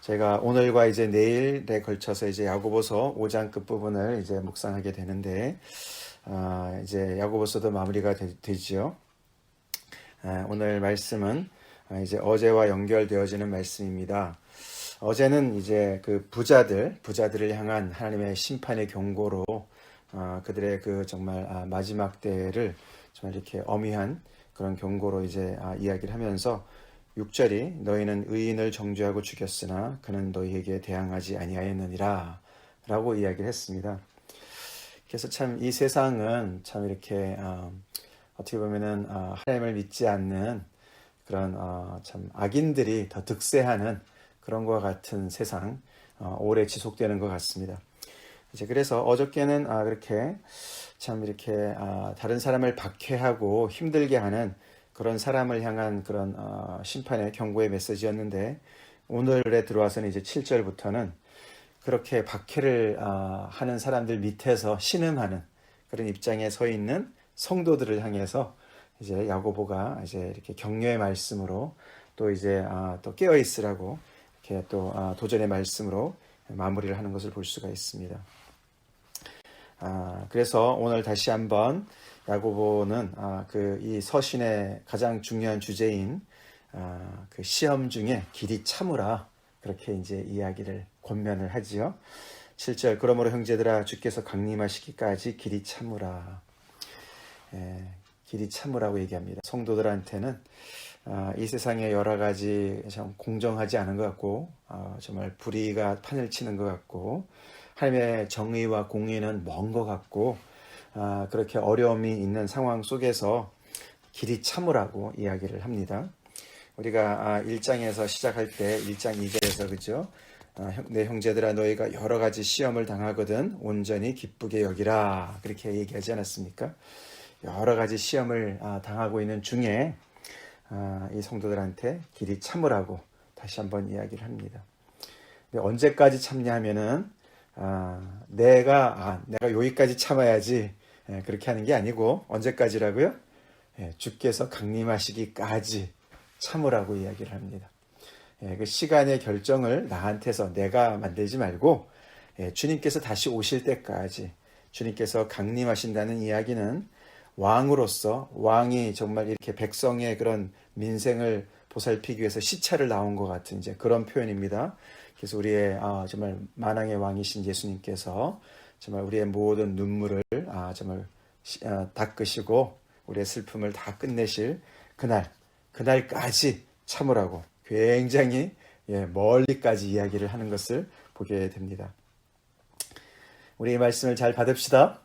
제가 오늘과 이제 내일에 걸쳐서 이제 야고보서 5장 끝부분을 이제 묵상하게 되는데, 이제 야고보서도 마무리가 되지요. 오늘 말씀은 이제 어제와 연결되어지는 말씀입니다. 어제는 이제 그 부자들을 향한 하나님의 심판의 경고로 그들의 그 정말 마지막 때를 정말 이렇게 엄위한 그런 경고로 이제 이야기를 하면서 6절이 너희는 의인을 정죄하고 죽였으나 그는 너희에게 대항하지 아니하였느니라 라고 이야기를 했습니다. 그래서 참 이 세상은 참 이렇게 어떻게 보면은 하나님을 믿지 않는 그런 참 악인들이 더 득세하는 그런 것과 같은 세상 오래 지속되는 것 같습니다. 이제 그래서 어저께는 그렇게 참 이렇게 다른 사람을 박해하고 힘들게 하는 그런 사람을 향한 그런 심판의 경고의 메시지였는데, 오늘에 들어와서는 이제 7절부터는 그렇게 박해를 하는 사람들 밑에서 신음하는 그런 입장에 서 있는 성도들을 향해서 이제 야고보가 이제 이렇게 격려의 말씀으로 또 이제 또 깨어 있으라고 이렇게 또 도전의 말씀으로 마무리를 하는 것을 볼 수가 있습니다. 그래서 오늘 다시 한번 야고보는 그 이 서신의 가장 중요한 주제인 그 시험 중에 길이 참으라, 그렇게 이제 이야기를 권면을 하지요. 7절 그러므로 형제들아 주께서 강림하시기까지 길이 참으라. 길이 참으라고 얘기합니다. 성도들한테는 이 세상에 여러 가지 참 공정하지 않은 것 같고 정말 불의가 판을 치는 것 같고 하나님의 정의와 공의는 먼 것 같고 그렇게 어려움이 있는 상황 속에서 길이 참으라고 이야기를 합니다. 우리가 1장에서 시작할 때 1장 2절에서 그죠? 내 형제들아 너희가 여러 가지 시험을 당하거든 온전히 기쁘게 여기라, 그렇게 얘기하지 않았습니까? 여러 가지 시험을 당하고 있는 중에 이 성도들한테 길이 참으라고 다시 한번 이야기를 합니다. 근데 언제까지 참냐 하면은 내가 여기까지 참아야지 그렇게 하는 게 아니고, 언제까지라고요? 주께서 강림하시기까지 참으라고 이야기를 합니다. 그 시간의 결정을 나한테서 내가 만들지 말고 주님께서 다시 오실 때까지, 주님께서 강림하신다는 이야기는 왕으로서, 왕이 정말 이렇게 백성의 그런 민생을 보살피기 위해서 시차를 나온 것 같은 이제 그런 표현입니다. 그래서 우리의 정말 만왕의 왕이신 예수님께서 정말 우리의 모든 눈물을 정말 닦으시고 우리의 슬픔을 다 끝내실 그날까지 참으라고 굉장히 멀리까지 이야기를 하는 것을 보게 됩니다. 우리 이 말씀을 잘 받읍시다.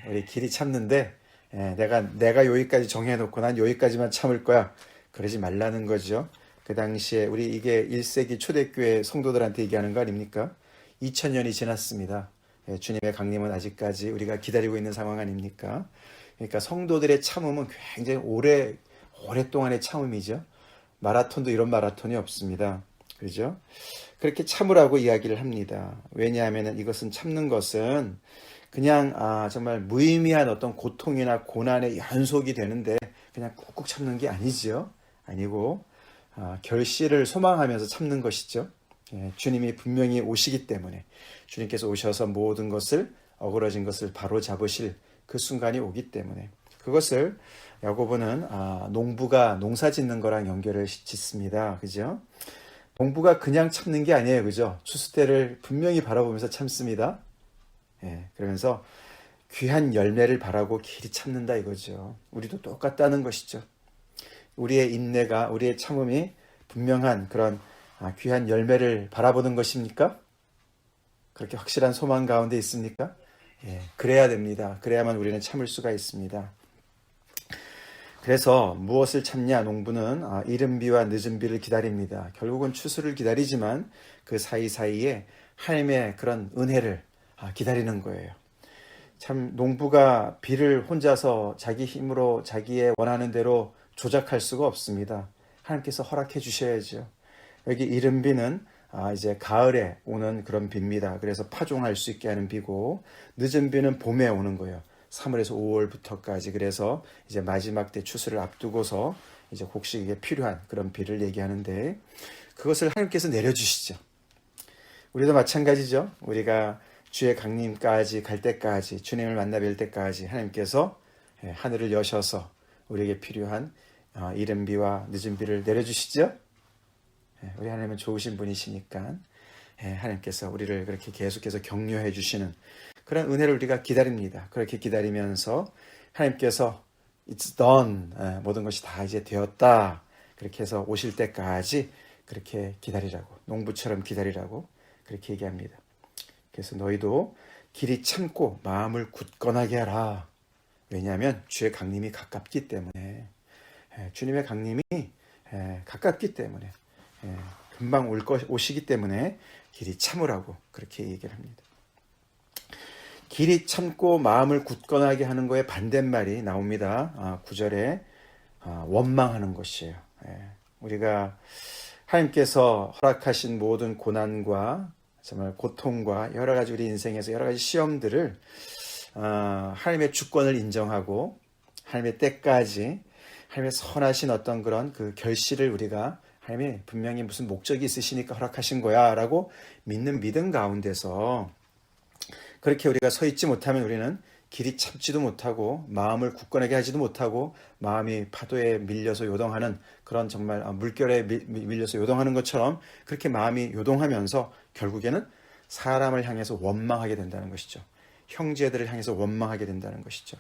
우리 길이 참는데 내가 여기까지 정해놓고 난 여기까지만 참을 거야, 그러지 말라는 거죠. 그 당시에 우리 이게 1세기 초대교회 성도들한테 얘기하는 거 아닙니까? 2000년이 지났습니다. 주님의 강림은 아직까지 우리가 기다리고 있는 상황 아닙니까? 그러니까 성도들의 참음은 굉장히 오랫동안의 참음이죠. 마라톤도 이런 마라톤이 없습니다. 그렇죠? 그렇게 참으라고 이야기를 합니다. 왜냐하면 이것은, 참는 것은 그냥 정말 무의미한 어떤 고통이나 고난의 연속이 되는데 그냥 꾹꾹 참는 게 아니죠. 아니고 결실을 소망하면서 참는 것이죠. 주님이 분명히 오시기 때문에, 주님께서 오셔서 모든 것을, 어그러진 것을 바로 잡으실 그 순간이 오기 때문에, 그것을 야고보는 농부가 농사 짓는 거랑 연결을 짓습니다. 그죠? 농부가 그냥 참는 게 아니에요. 그죠? 추수 때를 분명히 바라보면서 참습니다. 그러면서 귀한 열매를 바라고 길이 참는다 이거죠. 우리도 똑같다는 것이죠. 우리의 인내가, 우리의 참음이 분명한 그런 귀한 열매를 바라보는 것입니까? 그렇게 확실한 소망 가운데 있습니까? 그래야 됩니다. 그래야만 우리는 참을 수가 있습니다. 그래서 무엇을 참냐? 농부는 이른 비와 늦은 비를 기다립니다. 결국은 추수를 기다리지만 그 사이사이에 하나님의 그런 은혜를 기다리는 거예요. 참 농부가 비를 혼자서 자기 힘으로 자기의 원하는 대로 조작할 수가 없습니다. 하나님께서 허락해 주셔야죠. 여기 이른 비는 이제 가을에 오는 그런 비입니다. 그래서 파종할 수 있게 하는 비고, 늦은 비는 봄에 오는 거예요. 3월에서 5월부터까지. 그래서 이제 마지막 때 추수를 앞두고서 이제 곡식에 필요한 그런 비를 얘기하는데, 그것을 하나님께서 내려주시죠. 우리도 마찬가지죠. 우리가 주의 강림까지 갈 때까지, 주님을 만나 뵐 때까지 하나님께서 하늘을 여셔서 우리에게 필요한 이른 비와 늦은 비를 내려주시죠. 우리 하나님은 좋으신 분이시니까 하나님께서 우리를 그렇게 계속해서 격려해 주시는 그런 은혜를 우리가 기다립니다. 그렇게 기다리면서 하나님께서 It's done, 모든 것이 다 이제 되었다, 그렇게 해서 오실 때까지 그렇게 기다리라고, 농부처럼 기다리라고 그렇게 얘기합니다. 그래서 너희도 길이 참고 마음을 굳건하게 하라. 왜냐하면 주의 강림이 가깝기 때문에, 주님의 강림이 가깝기 때문에, 금방 오시기 때문에 길이 참으라고 그렇게 얘기를 합니다. 길이 참고 마음을 굳건하게 하는 거에 반대말이 나옵니다. 9절에 원망하는 것이에요. 우리가 하나님께서 허락하신 모든 고난과 정말 고통과 여러 가지 우리 인생에서 여러 가지 시험들을 하나님의 주권을 인정하고 하나님의 때까지 하나님의 선하신 어떤 그런 그 결실을 우리가 하나님이 분명히 무슨 목적이 있으시니까 허락하신 거야 라고 믿는 믿음 가운데서 그렇게 우리가 서 있지 못하면 우리는 길이 참지도 못하고 마음을 굳건하게 하지도 못하고 마음이 파도에 밀려서 요동하는 그런 정말 물결에 밀려서 요동하는 것처럼 그렇게 마음이 요동하면서 결국에는 사람을 향해서 원망하게 된다는 것이죠. 형제들을 향해서 원망하게 된다는 것이죠.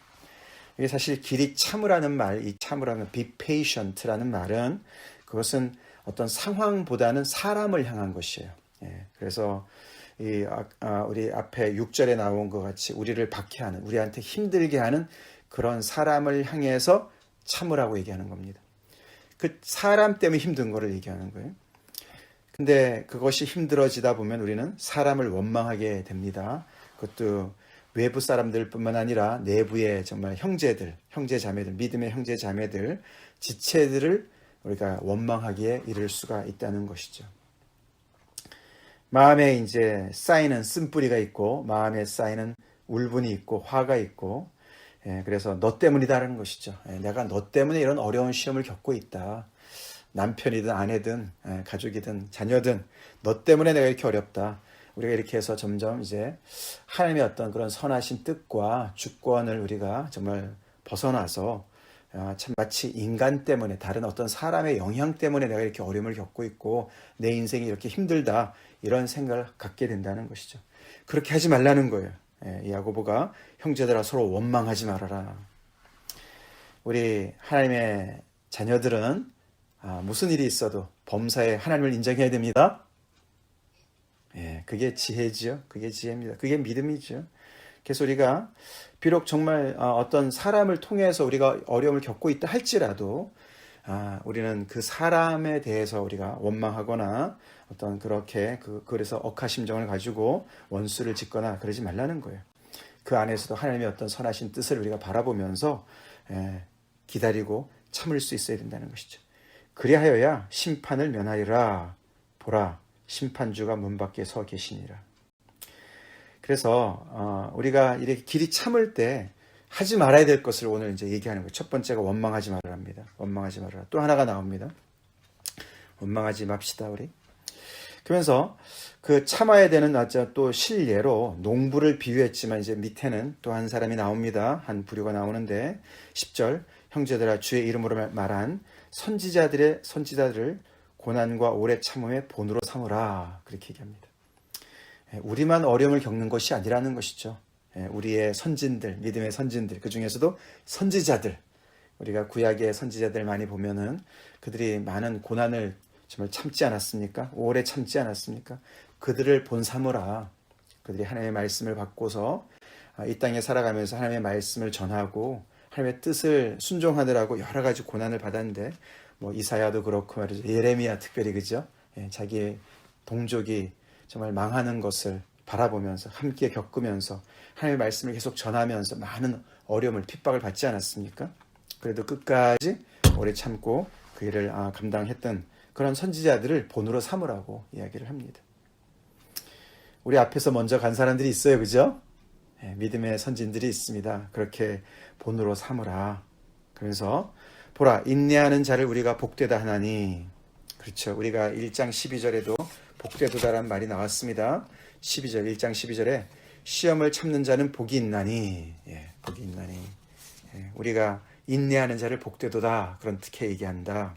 이게 사실 길이 참으라는 말, 이 참으라는 be patient라는 말은 그것은 어떤 상황보다는 사람을 향한 것이에요. 그래서 우리 앞에 6절에 나온 것 같이 우리를 박해하는, 우리한테 힘들게 하는 그런 사람을 향해서 참으라고 얘기하는 겁니다. 그 사람 때문에 힘든 거를 얘기하는 거예요. 근데 그것이 힘들어지다 보면 우리는 사람을 원망하게 됩니다. 그것도 외부 사람들뿐만 아니라 내부의 정말 형제들, 형제 자매들, 믿음의 형제 자매들, 지체들을 우리가 원망하기에 이를 수가 있다는 것이죠. 마음에 이제 쌓이는 쓴뿌리가 있고 마음에 쌓이는 울분이 있고 화가 있고, 그래서 너 때문이다라는 것이죠. 내가 너 때문에 이런 어려운 시험을 겪고 있다. 남편이든 아내든 가족이든 자녀든 너 때문에 내가 이렇게 어렵다. 우리가 이렇게 해서 점점 이제 하나님의 어떤 그런 선하신 뜻과 주권을 우리가 정말 벗어나서 참 마치 인간 때문에, 다른 어떤 사람의 영향 때문에 내가 이렇게 어려움을 겪고 있고 내 인생이 이렇게 힘들다, 이런 생각을 갖게 된다는 것이죠. 그렇게 하지 말라는 거예요. 야고보가 형제들아 서로 원망하지 말아라. 우리 하나님의 자녀들은 무슨 일이 있어도 범사에 하나님을 인정해야 됩니다. 그게 지혜지요. 그게 지혜입니다. 그게 믿음이죠. 그래서 우리가 비록 정말 어떤 사람을 통해서 우리가 어려움을 겪고 있다 할지라도 우리는 그 사람에 대해서 우리가 원망하거나 어떤 그렇게 그래서 억하심정을 가지고 원수를 짓거나 그러지 말라는 거예요. 그 안에서도 하나님의 어떤 선하신 뜻을 우리가 바라보면서 기다리고 참을 수 있어야 된다는 것이죠. 그리하여야 심판을 면하리라. 보라, 심판주가 문 밖에 서 계시니라. 그래서 우리가 이렇게 길이 참을 때 하지 말아야 될 것을 오늘 이제 얘기하는 거예요. 첫 번째가 원망하지 말아랍니다. 원망하지 말아라. 또 하나가 나옵니다. 원망하지 맙시다 우리. 그러면서 그 참아야 되는 또 실례로 농부를 비유했지만 이제 밑에는 또 한 사람이 나옵니다. 한 부류가 나오는데 10절 형제들아 주의 이름으로 말한 선지자들을 고난과 오래 참음의 본으로 삼으라. 그렇게 얘기합니다. 우리만 어려움을 겪는 것이 아니라는 것이죠. 우리의 선진들, 믿음의 선진들, 그 중에서도 선지자들, 우리가 구약의 선지자들 많이 보면은 그들이 많은 고난을 정말 참지 않았습니까? 오래 참지 않았습니까? 그들을 본삼으라. 그들이 하나님의 말씀을 받고서 이 땅에 살아가면서 하나님의 말씀을 전하고 하나님의 뜻을 순종하느라고 여러 가지 고난을 받았는데, 뭐 이사야도 그렇고 말이죠. 예레미야 특별히 그죠? 자기의 동족이 정말 망하는 것을 바라보면서 함께 겪으면서 하나님의 말씀을 계속 전하면서 많은 어려움을, 핍박을 받지 않았습니까? 그래도 끝까지 오래 참고 그 일을 감당했던 그런 선지자들을 본으로 삼으라고 이야기를 합니다. 우리 앞에서 먼저 간 사람들이 있어요. 그죠? 믿음의 선진들이 있습니다. 그렇게 본으로 삼으라. 그래서 보라, 인내하는 자를 우리가 복되다 하나니, 그렇죠. 우리가 1장 12절에도 복되도다라는 말이 나왔습니다. 12절, 1장 12절에 시험을 참는 자는 복이 있나니, 복이 있나니. 우리가 인내하는 자를 복되도다. 그렇게 얘기한다.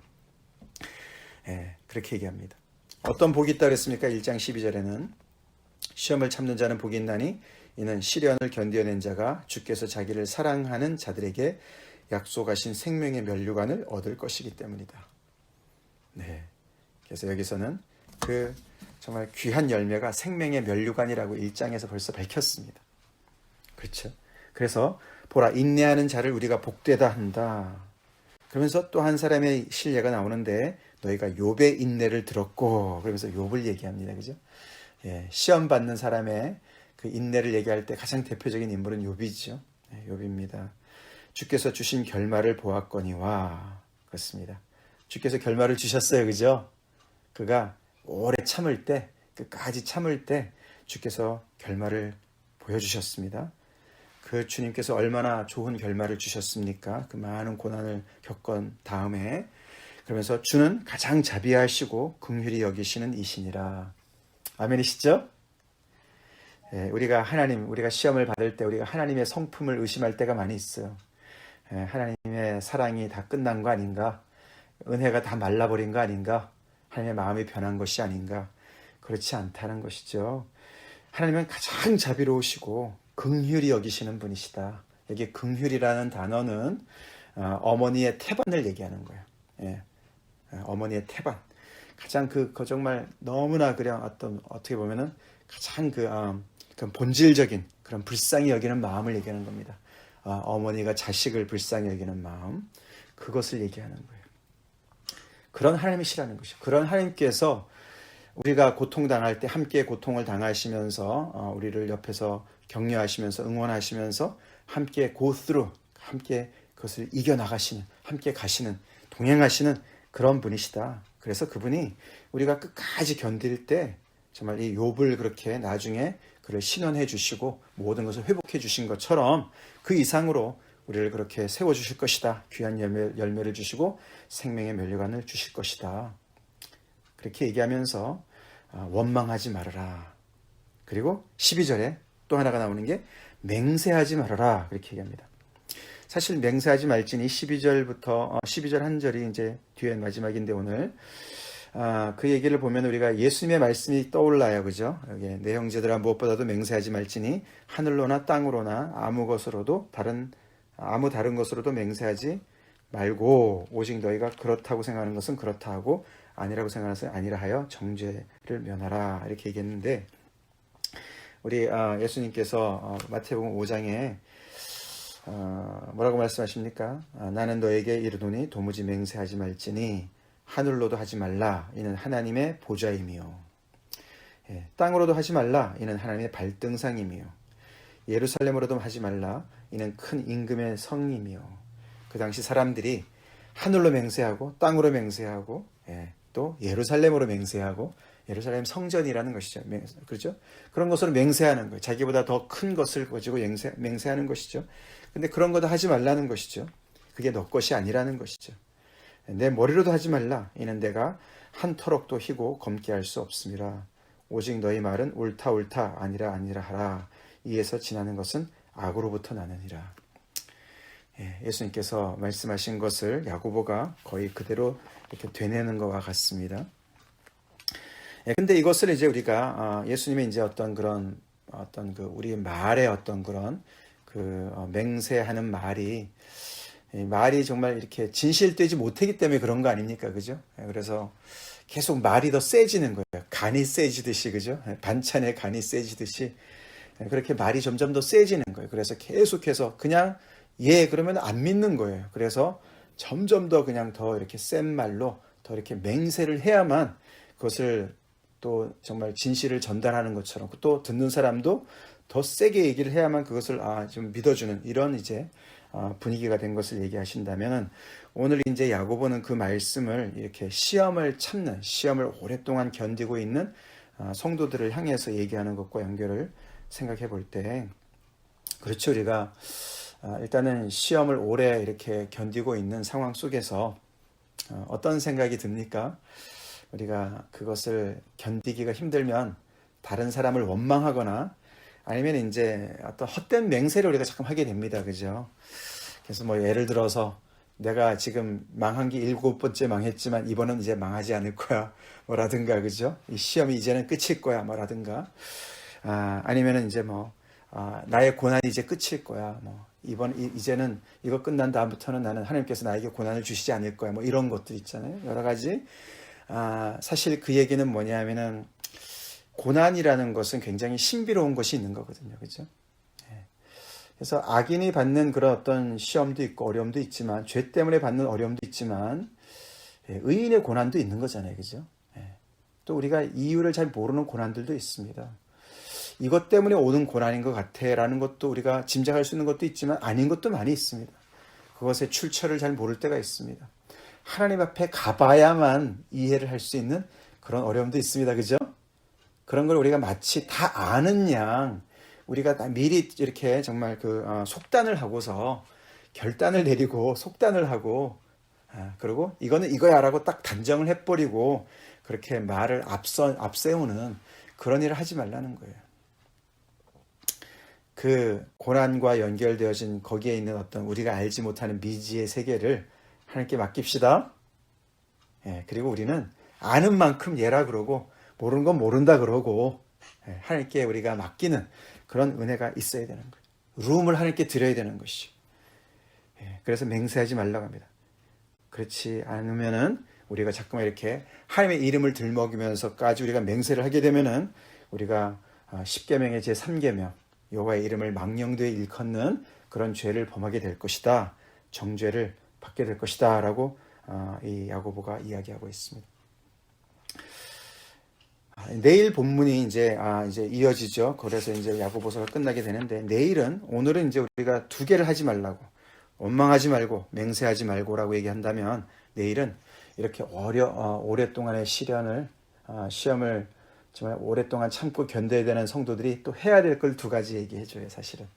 그렇게 얘기합니다. 어떤 복이 있다 그랬습니까? 1장 12절에는 시험을 참는 자는 복이 있나니 이는 시련을 견뎌낸 자가 주께서 자기를 사랑하는 자들에게 약속하신 생명의 면류관을 얻을 것이기 때문이다. 네. 그래서 여기서는 그 정말 귀한 열매가 생명의 면류관이라고 1장에서 벌써 밝혔습니다. 그렇죠. 그래서 보라, 인내하는 자를 우리가 복되다 한다. 그러면서 또 한 사람의 실례가 나오는데 너희가 욥의 인내를 들었고, 그러면서 욥을 얘기합니다. 그죠? 시험 받는 사람의 그 인내를 얘기할 때 가장 대표적인 인물은 욥이죠. 욥입니다. 주께서 주신 결말을 보았거니와. 그렇습니다. 주께서 결말을 주셨어요. 그죠? 그가 오래 참을 때, 끝까지 참을 때 주께서 결말을 보여주셨습니다. 그 주님께서 얼마나 좋은 결말을 주셨습니까? 그 많은 고난을 겪은 다음에, 그러면서 주는 가장 자비하시고 긍휼히 여기시는 이시니라. 아멘이시죠? 우리가 시험을 받을 때 우리가 하나님의 성품을 의심할 때가 많이 있어요. 하나님의 사랑이 다 끝난 거 아닌가? 은혜가 다 말라버린 거 아닌가? 하나님의 마음이 변한 것이 아닌가? 그렇지 않다는 것이죠. 하나님은 가장 자비로우시고 긍휼히 여기시는 분이시다. 여기 긍휼이라는 단어는 어머니의 태반을 얘기하는 거예요. 어머니의 태반. 가장 그 정말 너무나 그냥 어떻게 보면은 가장 그런 본질적인 그런 불쌍히 여기는 마음을 얘기하는 겁니다. 어머니가 자식을 불쌍히 여기는 마음, 그것을 얘기하는 거예요. 그런 하나님이시라는 것이죠. 그런 하나님께서 우리가 고통당할 때 함께 고통을 당하시면서 우리를 옆에서 격려하시면서 응원하시면서 함께 go through, 함께 그것을 이겨나가시는, 함께 가시는, 동행하시는 그런 분이시다. 그래서 그분이 우리가 끝까지 견딜 때 정말 이 욥을 그렇게 나중에 그를 신원해 주시고 모든 것을 회복해 주신 것처럼 그 이상으로 우리를 그렇게 세워주실 것이다. 귀한 열매를 주시고 생명의 면류관을 주실 것이다. 그렇게 얘기하면서 원망하지 말아라. 그리고 12절에 또 하나가 나오는 게 맹세하지 말아라. 그렇게 얘기합니다. 사실 맹세하지 말지니 12절부터 12절 한 절이 이제 뒤에 마지막인데 오늘 그 얘기를 보면 우리가 예수님의 말씀이 떠올라요. 그죠? 여기 내 형제들아 무엇보다도 맹세하지 말지니 하늘로나 땅으로나 아무 다른 것으로도 맹세하지 말고 오직 너희가 그렇다고 생각하는 것은 그렇다 하고 아니라고 생각하는 것은 아니라 하여 정죄를 면하라. 이렇게 얘기했는데 우리 예수님께서 마태복음 5장에 뭐라고 말씀하십니까? 나는 너에게 이르노니 도무지 맹세하지 말지니 하늘로도 하지 말라. 이는 하나님의 보좌이며 땅으로도 하지 말라. 이는 하나님의 발등상이며 예루살렘으로도 하지 말라. 이는 큰 임금의 성이며. 그 당시 사람들이 하늘로 맹세하고 땅으로 맹세하고 또 예루살렘으로 맹세하고 예루살렘 성전이라는 것이죠. 그렇죠? 그런 것으로 맹세하는 거예요. 자기보다 더 큰 것을 가지고 맹세하는 것이죠. 근데 그런 것도 하지 말라는 것이죠. 그게 너 것이 아니라는 것이죠. 내 머리로도 하지 말라. 이는 내가 한 터럭도 희고 검게 할 수 없음이라. 오직 너희 말은 옳다 옳다 아니라 아니라 하라. 이에서 지나는 것은 악으로부터 나느니라. 예수님께서 말씀하신 것을 야고보가 거의 그대로 이렇게 되뇌는 것과 같습니다. 근데 이것을 이제 우리가 예수님의 이제 어떤 그 우리 말의 어떤 그런 맹세하는 말이 정말 이렇게 진실되지 못하기 때문에 그런 거 아닙니까? 그죠? 그래서 계속 말이 더 세지는 거예요. 간이 세지듯이, 그죠? 반찬에 간이 세지듯이 그렇게 말이 점점 더 세지는 거예요. 그래서 계속해서 그냥 그러면 안 믿는 거예요. 그래서 점점 더 그냥 더 이렇게 센 말로 더 이렇게 맹세를 해야만 그것을 또 정말 진실을 전달하는 것처럼 또 듣는 사람도 더 세게 얘기를 해야만 그것을 좀 믿어주는 이런 이제 분위기가 된 것을 얘기하신다면 오늘 이제 야고보는 그 말씀을 이렇게 시험을 오랫동안 견디고 있는 성도들을 향해서 얘기하는 것과 연결을 생각해 볼 때 그렇죠. 우리가 일단은 시험을 오래 이렇게 견디고 있는 상황 속에서 어떤 생각이 듭니까? 우리가 그것을 견디기가 힘들면 다른 사람을 원망하거나 아니면 이제 어떤 헛된 맹세를 우리가 자꾸 하게 됩니다. 그죠? 그래서 뭐 예를 들어서 내가 지금 망한 게 7번째 망했지만 이번은 이제 망하지 않을 거야. 뭐라든가, 그죠? 이 시험이 이제는 끝일 거야. 뭐라든가. 아니면은 이제 나의 고난이 이제 끝일 거야. 이제는 이거 끝난 다음부터는 나는 하나님께서 나에게 고난을 주시지 않을 거야. 뭐 이런 것들 있잖아요. 여러 가지. 사실 그 얘기는 뭐냐면은 고난이라는 것은 굉장히 신비로운 것이 있는 거거든요. 그죠? 그래서 악인이 받는 그런 어떤 시험도 있고 어려움도 있지만, 죄 때문에 받는 어려움도 있지만, 의인의 고난도 있는 거잖아요. 그죠? 또 우리가 이유를 잘 모르는 고난들도 있습니다. 이것 때문에 오는 고난인 것 같아 라는 것도 우리가 짐작할 수 있는 것도 있지만 아닌 것도 많이 있습니다. 그것의 출처를 잘 모를 때가 있습니다. 하나님 앞에 가봐야만 이해를 할 수 있는 그런 어려움도 있습니다. 그죠? 그런 걸 우리가 마치 다 아는 양, 우리가 미리 이렇게 정말 속단을 하고서 결단을 내리고 속단을 하고, 그리고 이거는 이거야라고 딱 단정을 해버리고 그렇게 말을 앞세우는 그런 일을 하지 말라는 거예요. 그 고난과 연결되어진 거기에 있는 어떤 우리가 알지 못하는 미지의 세계를 하나님께 맡깁시다. 그리고 우리는 아는 만큼 예라 그러고 모르는 건 모른다 그러고 하나님께 우리가 맡기는 그런 은혜가 있어야 되는 거예요. 룸을 하나님께 드려야 되는 것이. 그래서 맹세하지 말라고 합니다. 그렇지 않으면은 우리가 자꾸만 이렇게 하나님의 이름을 들먹이면서까지 우리가 맹세를 하게 되면은 우리가 10계명의 제3계명 여호와의 이름을 망령되이 일컫는 그런 죄를 범하게 될 것이다. 정죄를 받게 될 것이다 라고 이 야고보가 이야기하고 있습니다. 내일 본문이 이제 이어지죠. 그래서 이제 야고보서가 끝나게 되는데, 오늘은 이제 우리가 두 개를 하지 말라고, 원망하지 말고 맹세하지 말고라고 얘기한다면, 내일은 이렇게 오랫동안의 시험을 정말 오랫동안 참고 견뎌야 되는 성도들이 또 해야 될 걸 두 가지 얘기해줘요. 사실은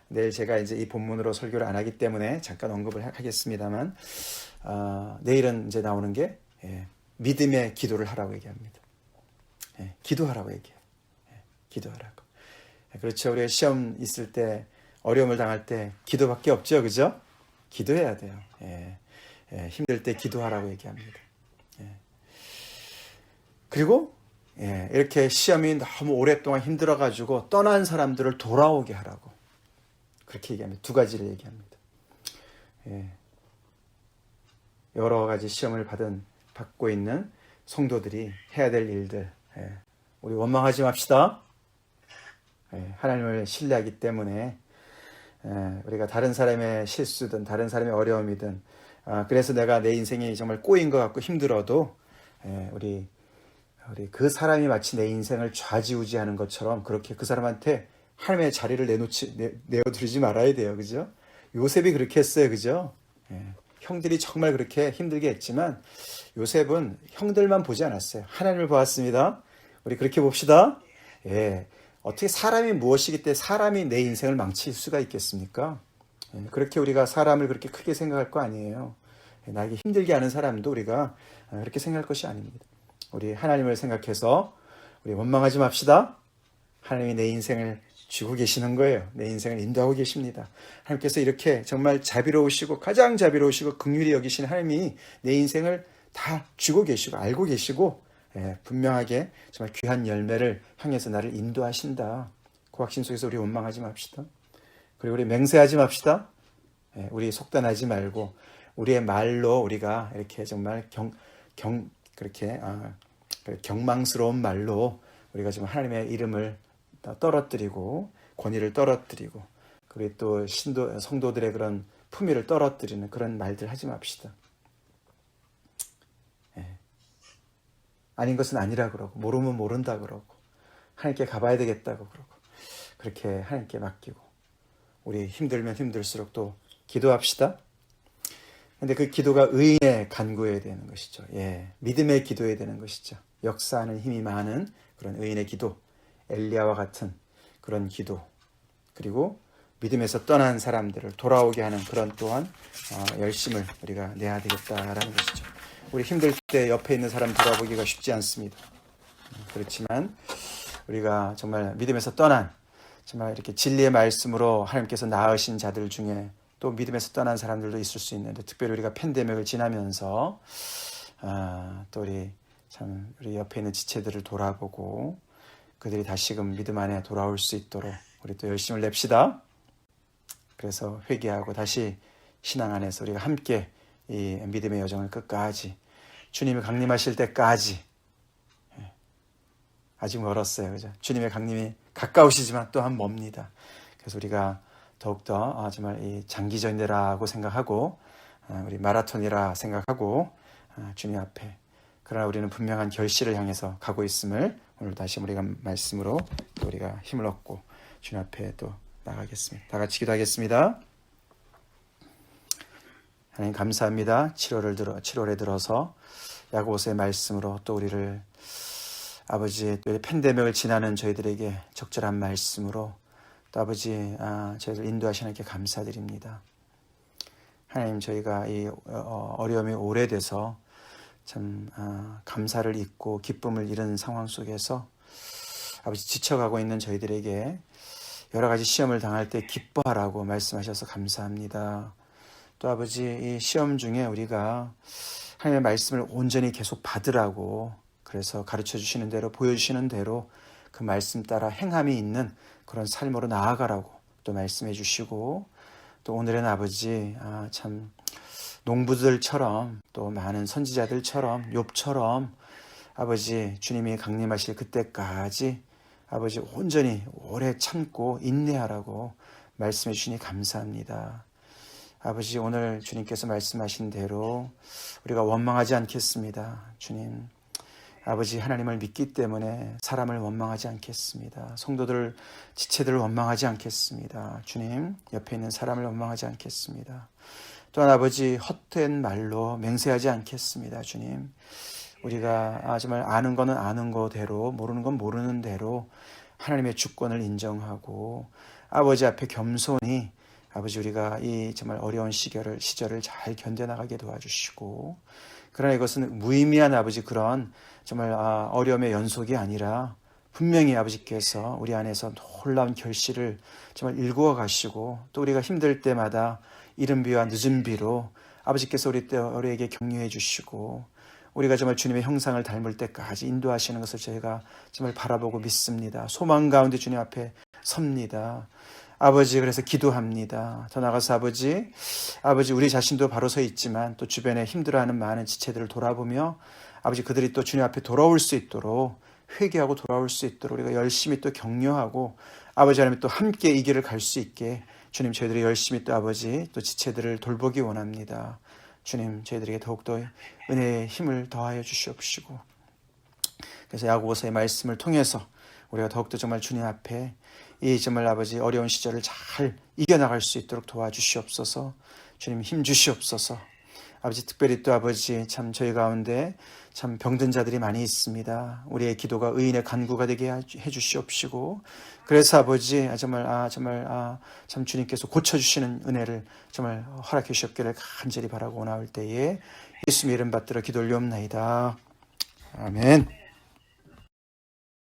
내일 제가 이제 이 본문으로 설교를 안 하기 때문에 잠깐 언급을 하겠습니다만, 내일은 이제 나오는 게 믿음의 기도를 하라고 얘기합니다. 기도하라고 얘기해요. 기도하라고. 그렇죠. 우리가 시험 있을 때, 어려움을 당할 때 기도밖에 없죠. 그죠? 기도해야 돼요. 힘들 때 기도하라고 얘기합니다. 그리고 이렇게 시험이 너무 오랫동안 힘들어가지고 떠난 사람들을 돌아오게 하라고 그렇게 얘기합니다. 두 가지를 얘기합니다. 여러 가지 시험을 받고 있는 성도들이 해야 될 일들, 우리 원망하지 맙시다. 하나님을 신뢰하기 때문에 우리가 다른 사람의 실수든 다른 사람의 어려움이든, 그래서 내가 내 인생이 정말 꼬인 것 같고 힘들어도 우리 그 사람이 마치 내 인생을 좌지우지하는 것처럼 그렇게 그 사람한테 하나님의 자리를 내어드리지 말아야 돼요. 그죠? 요셉이 그렇게 했어요. 그죠? 형들이 정말 그렇게 힘들게 했지만 요셉은 형들만 보지 않았어요. 하나님을 보았습니다. 우리 그렇게 봅시다. 어떻게 사람이 무엇이기 때문에 사람이 내 인생을 망칠 수가 있겠습니까? 그렇게 우리가 사람을 그렇게 크게 생각할 거 아니에요. 나에게 힘들게 하는 사람도 우리가 그렇게 생각할 것이 아닙니다. 우리 하나님을 생각해서 우리 원망하지 맙시다. 하나님이 내 인생을 쥐고 계시는 거예요. 내 인생을 인도하고 계십니다. 하나님께서 이렇게 정말 자비로우시고 가장 자비로우시고 긍휼히 여기신 하나님이 내 인생을 다 쥐고 계시고 알고 계시고 분명하게 정말 귀한 열매를 향해서 나를 인도하신다. 그 확신 속에서 우리 원망하지 맙시다. 그리고 우리 맹세하지 맙시다. 우리 속단하지 말고 우리의 말로 우리가 이렇게 정말 그렇게 경망스러운 말로 우리가 지금 하나님의 이름을 떨어뜨리고 권위를 떨어뜨리고 그리고 또 성도들의 그런 품위를 떨어뜨리는 그런 말들 하지 맙시다. 아닌 것은 아니라 그러고 모르면 모른다 그러고 하나님께 가봐야 되겠다고 그러고 그렇게 하나님께 맡기고 우리 힘들면 힘들수록 또 기도합시다. 근데 그 기도가 의인의 간구해야 되는 것이죠. 믿음의 기도해야 되는 것이죠. 역사하는 힘이 많은 그런 의인의 기도, 엘리야와 같은 그런 기도, 그리고 믿음에서 떠난 사람들을 돌아오게 하는 그런 또한 열심을 우리가 내야 되겠다라는 것이죠. 우리 힘들 때 옆에 있는 사람 돌아보기가 쉽지 않습니다. 그렇지만 우리가 정말 믿음에서 떠난, 정말 이렇게 진리의 말씀으로 하나님께서 낳으신 자들 중에 또 믿음에서 떠난 사람들도 있을 수 있는데, 특별히 우리가 팬데믹을 지나면서 또 우리 옆에 있는 지체들을 돌아보고 그들이 다시금 믿음 안에 돌아올 수 있도록 우리 또 열심을 냅시다. 그래서 회개하고 다시 신앙 안에서 우리가 함께 이 믿음의 여정을 끝까지, 주님이 강림하실 때까지, 아직 멀었어요, 그죠? 주님의 강림이 가까우시지만 또한 멉니다. 그래서 우리가 더욱더 정말 이 장기전이라고 생각하고, 우리 마라톤이라 생각하고, 주님 앞에, 그러나 우리는 분명한 결실을 향해서 가고 있음을 오늘 다시 우리가 말씀으로 또 우리가 힘을 얻고 주님 앞에 또 나가겠습니다. 다 같이 기도하겠습니다. 하나님 감사합니다. 7월에 들어서 야고보서의 말씀으로 또 우리를 아버지 팬데믹을 지나는 저희들에게 적절한 말씀으로 또 아버지 저희를 인도하시는 게 감사드립니다. 하나님, 저희가 이 어려움이 오래돼서 참 감사를 잊고 기쁨을 잃은 상황 속에서 아버지 지쳐가고 있는 저희들에게 여러 가지 시험을 당할 때 기뻐하라고 말씀하셔서 감사합니다. 또 아버지, 이 시험 중에 우리가 하나님의 말씀을 온전히 계속 받으라고, 그래서 가르쳐 주시는 대로, 보여주시는 대로 그 말씀 따라 행함이 있는 그런 삶으로 나아가라고 또 말씀해 주시고, 또 오늘은 아버지 참 농부들처럼 또 많은 선지자들처럼 욥처럼 아버지 주님이 강림하실 그때까지 아버지 온전히 오래 참고 인내하라고 말씀해 주시니 감사합니다. 아버지, 오늘 주님께서 말씀하신 대로 우리가 원망하지 않겠습니다. 주님, 아버지 하나님을 믿기 때문에 사람을 원망하지 않겠습니다. 성도들, 지체들을 원망하지 않겠습니다. 주님, 옆에 있는 사람을 원망하지 않겠습니다. 또한 아버지, 헛된 말로 맹세하지 않겠습니다. 주님, 우리가 정말 아는 거는 아는 거대로, 모르는 건 모르는 대로 하나님의 주권을 인정하고 아버지 앞에 겸손히 아버지 우리가 이 정말 어려운 시절을 잘 견뎌나가게 도와주시고, 그러나 이것은 무의미한 아버지 그런 정말 어려움의 연속이 아니라 분명히 아버지께서 우리 안에서 놀라운 결실을 정말 일구어 가시고, 또 우리가 힘들 때마다 이른 비와 늦은 비로 아버지께서 우리에게 격려해 주시고, 우리가 정말 주님의 형상을 닮을 때까지 인도하시는 것을 저희가 정말 바라보고 믿습니다. 소망 가운데 주님 앞에 섭니다. 아버지, 그래서 기도합니다. 더 나아가서 아버지 우리 자신도 바로 서 있지만 또 주변에 힘들어하는 많은 지체들을 돌아보며 아버지 그들이 또 주님 앞에 돌아올 수 있도록, 회개하고 돌아올 수 있도록 우리가 열심히 또 격려하고 아버지 하나님 또 함께 이 길을 갈 수 있게 주님, 저희들이 열심히 또 아버지 또 지체들을 돌보기 원합니다. 주님, 저희들에게 더욱더 은혜의 힘을 더하여 주시옵시고, 그래서 야고보서의 말씀을 통해서 우리가 더욱더 정말 주님 앞에 이 정말 아버지 어려운 시절을 잘 이겨나갈 수 있도록 도와주시옵소서. 주님, 힘 주시옵소서. 아버지, 특별히 또 아버지 참 저희 가운데 참 병든 자들이 많이 있습니다. 우리의 기도가 의인의 간구가 되게 해주시옵시고, 그래서 아버지 정말 참 주님께서 고쳐주시는 은혜를 정말 허락해 주시옵기를 간절히 바라고 나올 때에 예수님의 이름 받들어 기도 올리옵나이다. 아멘.